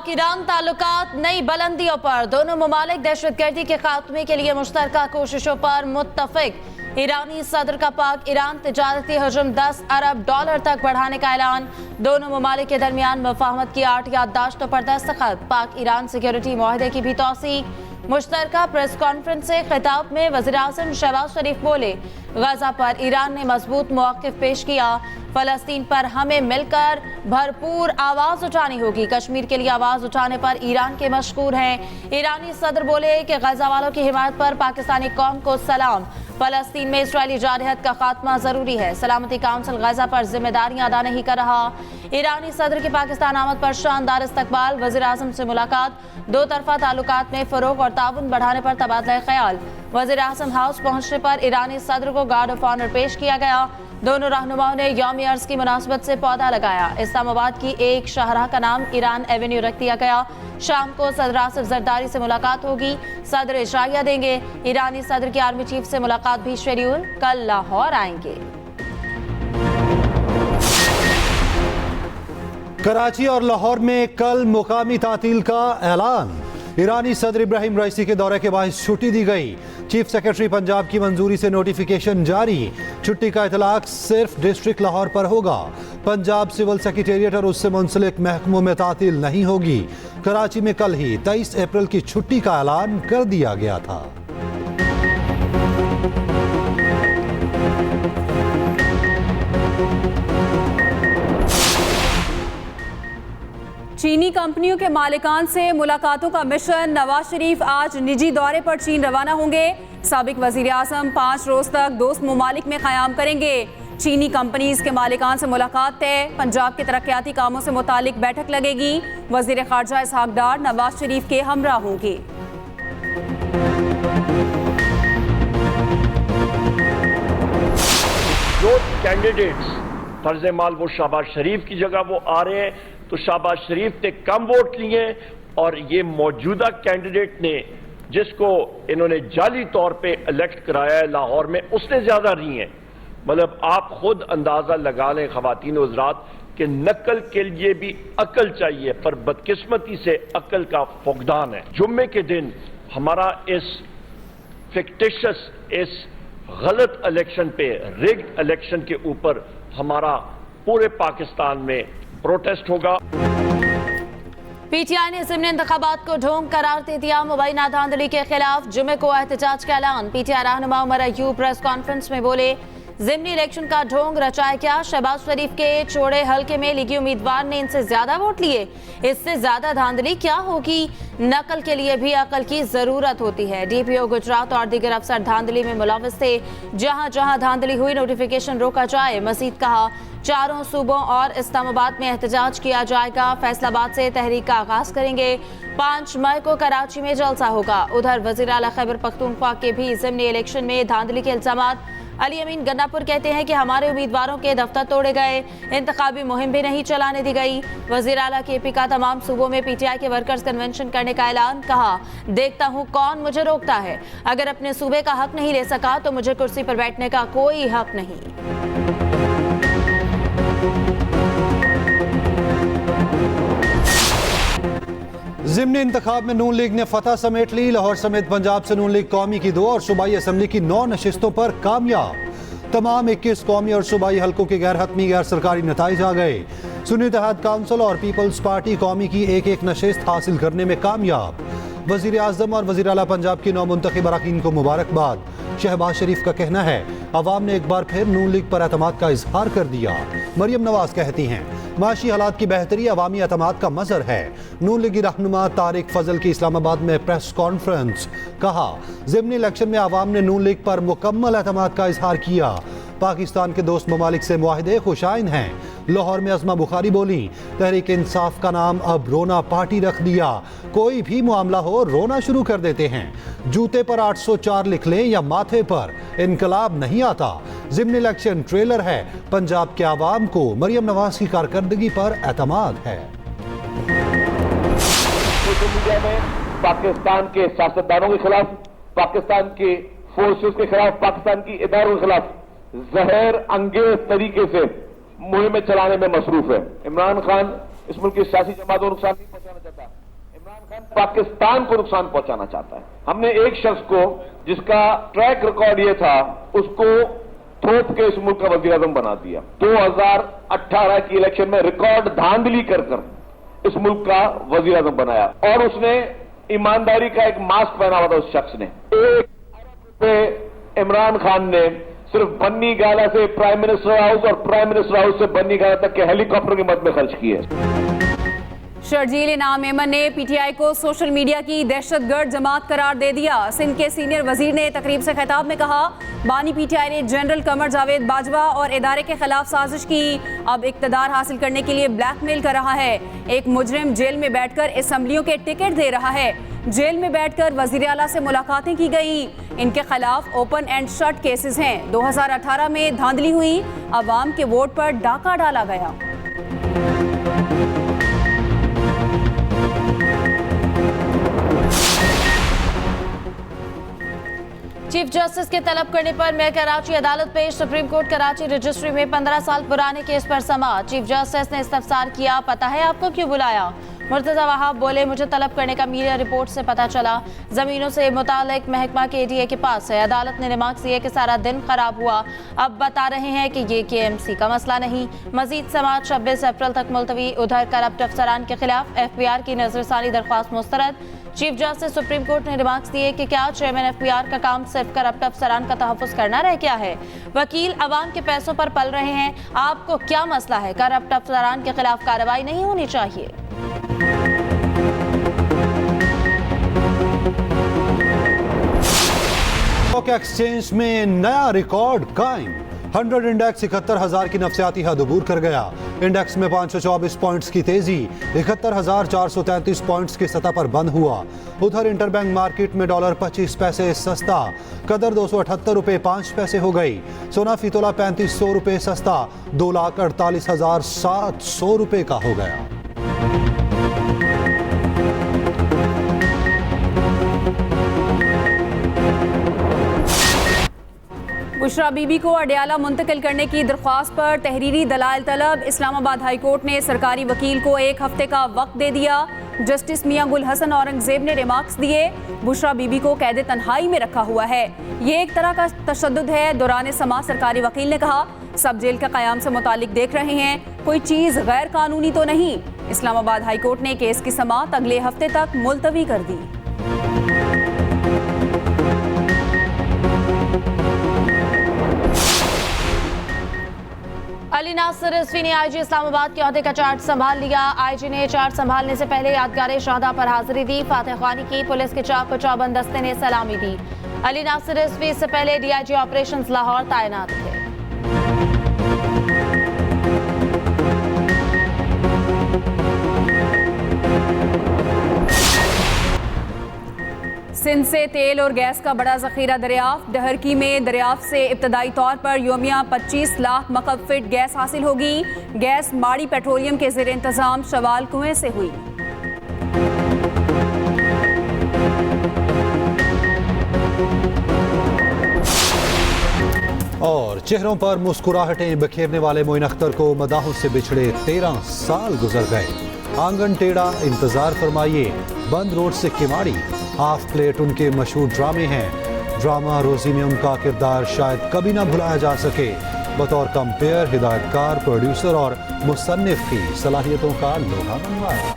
पाक ईरान ताल्लुकात नई बुलंदियों पर, दोनों ममालिक दहशतगर्दी के खात्मे के लिए मुश्तरका कोशिशों पर मुत्तफिक। ईरानी सदर का पाक ईरान तिजारती हजम 10 अरब डॉलर तक बढ़ाने का ऐलान। दोनों ममालिक के दरमियान मुफाहमत की 8 याददाश्तों पर दस्तखत। पाक ईरान सिक्योरिटी मुआहदे की भी तौसी। मुश्तरका प्रेस कॉन्फ्रेंस से खिताब में वज़ीर आज़म शहबाज शरीफ बोले, गजा पर ईरान ने मजबूत मौक़िफ़ पेश किया। फ़लस्तीन पर हमें मिलकर भरपूर आवाज़ उठानी होगी। कश्मीर के लिए आवाज़ उठाने पर ईरान के मशकूर हैं। ईरानी सदर बोले कि गजा वालों की हिमायत पर पाकिस्तानी कौम को सलाम। फ़लस्तीन में इसराइली जारहत का खात्मा ज़रूरी है। सलामती काउंसिल गजा पर जिम्मेदारियां अदा नहीं कर रहा। ईरानी सदर की पाकिस्तान आमद पर शानदार इस्तकबाल। वज़ीर आज़म से मुलाकात। दो तरफा ताल्लुकात में फ़रोग और ताउन बढ़ाने पर तबादला ख्याल। वज़ीर आज़म हाउस पहुंचने पर ईरानी सदर को गार्ड ऑफ ऑनर पेश किया गया। दोनों रहनुमाओं ने यौम अर्ज की मुनासबत से पौधा लगाया। इस्लामाबाद की एक शाहराह का नाम ईरान एवेन्यू रख दिया गया। शाम को सदर आसिफ जरदारी से मुलाकात होगी। सदर इशारिया देंगे। ईरानी सदर की आर्मी चीफ से मुलाकात भी शेड्यूल। कल लाहौर आएंगे। कराची और लाहौर में कल मुकामी तातील का ऐलान। ईरानी सदर इब्राहिम रईसी के दौरे के बाद छुट्टी दी गई। चीफ सेक्रेटरी पंजाब की मंजूरी से नोटिफिकेशन जारी। छुट्टी का इतलाक सिर्फ डिस्ट्रिक्ट लाहौर पर होगा। पंजाब सिविल सेक्रेटेरिएट और उससे मुंसलिक महकमों में तातील नहीं होगी। कराची में कल ही 23 अप्रैल की छुट्टी का ऐलान कर दिया गया था। चीनी कंपनियों के मालिकान से मुलाकातों का मिशन। नवाज शरीफ आज निजी दौरे पर चीन रवाना होंगे। साबिक वजीर आज़म 5 रोज तक दोस्त ममालिक में क़याम करेंगे। चीनी कंपनीज के मालिकान से मुलाकात तय। पंजाब के तरक्याती कामों से मुतालिक बैठक लगेगी। वजीर ख़ारजा इसहाक डार नवाज शरीफ के हमरा होंगे। जो कैंडिडेट्स फर्ज माल वो शहबाज शरीफ की जगह वो आ रहे हैं, तो शहबाज शरीफ ने कम वोट लिए और ये मौजूदा कैंडिडेट ने जिसको इन्होंने जाली तौर पे इलेक्ट कराया है लाहौर में, उसने ज्यादा रही हैं। मतलब आप खुद अंदाजा लगा लें ख़वातीन व हज़रात कि नकल के लिए भी अकल चाहिए, पर बदकिस्मती से अकल का फुकदान है। जुम्मे के दिन हमारा इस फिक्टिशियस, इस गलत इलेक्शन पे, रिग्ड इलेक्शन के ऊपर हमारा पूरे पाकिस्तान में प्रोटेस्ट होगा। पीटीआई ने ज़िमनी इंतखाबात को ढोंग करार दे दिया। मुबैना धांधली के खिलाफ जुमे को एहतजाज का ऐलान। पीटीआई रहनुमा उमर अय्यूब प्रेस कॉन्फ्रेंस में बोले, ज़िमनी इलेक्शन का ढोंग रचाया क्या? शहबाज शरीफ के चौड़े हल्के में लीगी उम्मीदवार ने इनसे ज्यादा वोट लिए। इससे ज्यादा धांधली क्या होगी? नकल के लिए भी अकल की जरूरत होती है। डीपीओ गुजरात और दीगर अफसर धांधली में मुलव्वस थे। जहां जहां धांधली हुई नोटिफिकेशन रोका जाए। मजीद कहा, चारों सूबों और इस्लामाबाद में एहतजाज किया जाएगा। फैसलाबाद से तहरीक का आगाज करेंगे। 5 मई को कराची में जलसा होगा। उधर वज़ीर आला खैबर पख्तूनख्वा के भी ज़िमनी इलेक्शन में धांधली के इल्जामात। अली अमीन गन्नापुर कहते हैं कि हमारे उम्मीदवारों के दफ्तर तोड़े गए, इंतखाबी मुहिम भी नहीं चलाने दी गई। वज़ीर आला केपी का तमाम सूबों में पीटीआई के वर्कर्स कन्वेंशन करने का ऐलान। कहा, देखता हूं कौन मुझे रोकता है। अगर अपने सूबे का हक नहीं ले सका तो मुझे कुर्सी पर बैठने का कोई हक नहीं। ज़िमनी इंतखाब में नून लीग ने फतह समेट ली। लाहौर समेत पंजाब से नून लीग कौमी की 2 और सूबाई असम्बली की 9 नशिस्तों पर कामयाब। तमाम 21 कौमी और सूबाई हल्कों के गैर हतमी गैर सरकारी नताइज आ गए। सुन्नी इत्तेहाद काउंसिल और पीपल्स पार्टी कौमी की एक नशिस्त हासिल करने में कामयाब। वज़ीर आज़म और वज़ीर आला पंजाब की 9 मुंतखब अरकान को मुबारकबाद। शहबाज शरीफ का कहना है, अवाम ने एक बार फिर नून लीग पर एतमाद का इजहार कर दिया। मरियम नवाज कहती हैं, माशी हालात की बेहतरी अवामी एतमाद का मजहर है। नून लीगी रहनुमा तारिक फजल की इस्लामाबाद में प्रेस कॉन्फ्रेंस। कहा, ज़िमनी इलेक्शन में अवाम ने नून लीग पर मुकम्मल एतमाद का इजहार किया। पाकिस्तान के दोस्त ममालिक से मुआहिदे खुशाइन हैं। लाहौर में अज़मा बुखारी बोली, तहरीक इंसाफ का नाम अब रोना पार्टी रख दिया। कोई भी मामला हो रोना शुरू कर देते हैं। जूते पर 804 लिख लें या माथे पर, इनकलाब नहीं आता। ज़िमनी इलेक्शन ट्रेलर है। पंजाब के आवाम को मरियम नवाज की कारकर्दगी पर एतमाद है। सोशल मीडिया में पाकिस्तान के सियासतदानों के खिलाफ, पाकिस्तान के फोर्सेस के खिलाफ, पाकिस्तान की इदारों के खिलाफ जहर अंगेज तरीके से मुहिमें चलाने में मसरूफ है। इमरान खान इस मुल्क की सियासी जमातों को नुकसान नहीं पहुंचाना चाहता। पाकिस्तान को नुकसान पहुंचाना चाहता है। हमने एक शख्स को जिसका ट्रैक रिकॉर्ड ये था उसको थोप के इस मुल्क का वजीर आजम बना दिया। 2018 की इलेक्शन में रिकॉर्ड धांधली कर इस मुल्क का वजीर आजम बनाया और उसने ईमानदारी का एक मास्क पहना हुआ था उस शख्स ने। 1 अरब रुपए इमरान खान ने सिर्फ बन्नी गाला से प्राइम मिनिस्टर हाउस और प्राइम मिनिस्टर हाउस से बन्नी गाला तक के हेलीकॉप्टर की मद में खर्च किए। शर्जील इनाम मेमन ने पीटीआई को सोशल मीडिया की दहशतगर्द जमात करार दे दिया। सिंध के सीनियर वजीर ने तकरीब से खिताब में कहा, बानी पीटीआई ने जनरल कमर जावेद बाजवा और इदारे के खिलाफ साजिश की, अब इक्तदार हासिल करने के लिए ब्लैकमेल कर रहा है। एक मुजरिम जेल में बैठकर असेंबलियों के टिकट दे रहा है। जेल में बैठकर वजीर आला से मुलाकातें की गई। इनके खिलाफ ओपन एंड शट केसेस हैं। 2018 में धांधली हुई, अवाम के वोट पर डाका डाला गया। चीफ जस्टिस के तलब करने पर मैं कराची अदालत पेश। सुप्रीम कोर्ट कराची रजिस्ट्री में 15 साल पुराने केस पर समाअत। चीफ जस्टिस ने इस्तफसार किया, पता है आपको क्यों बुलाया? मुर्तजा वहाब बोले, मुझे तलब करने का मीडिया रिपोर्ट से पता चला। जमीनों से मुतालिक महकमा KDA के पास है। अदालत ने रिमार्क्स दिए कि सारा दिन खराब हुआ, अब बता रहे हैं कि ये KMC का मसला नहीं। मजीद समाअत 26 अप्रैल तक मुलतवी। उधर करप्ट अफसरान के खिलाफ FBR की नजरसानी दरख्वास्त मुस्तरद। चीफ जस्टिस सुप्रीम कोर्ट ने रिमार्क्स दिए कि क्या चेयरमैन FBR का काम सिर्फ करप्ट अफसरान का तहफ्फुज करना रह गया है? वकील अवाम के पैसों पर पल रहे हैं, आपको क्या मसला है? करप्ट अफसरान के खिलाफ कार्रवाई नहीं होनी चाहिए? स्टॉक एक्सचेंज में नया रिकॉर्ड कायम। 100 इंडेक्स 71,000 की नफसियाती हद अबूर कर गया। इंडेक्स में 524 पॉइंट्स की तेजी 71,433 पॉइंट्स की सतह पर बंद हुआ। उधर इंटरबैंक मार्केट में डॉलर 25 पैसे सस्ता, कदर 278 रुपए 5 पैसे हो गई। सोना फीतोला 3500 रुपए सस्ता, 2,48,700 रुपए का हो गया। बुशरा बीबी को अडयाला मुंतकिल करने की दरख्वास्त पर तहरीरी दलाइल तलब। इस्लामाबाद हाई कोर्ट ने सरकारी वकील को 1 हफ्ते का वक्त दे दिया। जस्टिस मियां गुल हसन औरंगजेब ने रिमार्क्स दिए, बुशरा बीबी को कैद तन्हाई में रखा हुआ है, ये एक तरह का तशद्दुद है। दौरान समाअत सरकारी वकील ने कहा, सब जेल के क़याम से मुतालिक देख रहे हैं, कोई चीज़ गैर कानूनी तो नहीं। इस्लामाबाद हाई कोर्ट ने केस की समाअत अगले हफ्ते तक मुलतवी कर दी। अली नासिर रिजवी ने IG इस्लामाबाद के ओहदे का चार्ज संभाल लिया। IG ने चार्ज संभालने से पहले यादगार शहादा पर हाजिरी दी, फातह ख्वानी की। पुलिस के चाक चौबंद दस्ते ने सलामी दी। अली नासिर रिजवी इससे पहले DIG ऑपरेशंस लाहौर तैनात थे। सिंध से तेल और गैस का बड़ा जखीरा दरियाफ्त। डहरकी में दरियाफ्त से इब्तदाई तौर पर योमिया 25 लाख मकब फीट गैस हासिल होगी। गैस माड़ी पेट्रोलियम के ज़ेर इंतजाम शवाल कुएं से हुई। और चेहरों पर मुस्कुराहटें बिखेरने वाले मोइन अख्तर को मदाहों से बिछड़े 13 साल गुजर गए। आंगन टेढ़ा इंतजार फरमाइए, बंद रोड से किमाड़ी, हाफ प्लेट उनके मशहूर ड्रामे हैं। ड्रामा रोजी में उनका किरदार शायद कभी ना भुलाया जा सके। बतौर कंपेयर, हिदायतकार, प्रोड्यूसर और मुसन्निफ की सलाहियतों का लोहा मनवाया।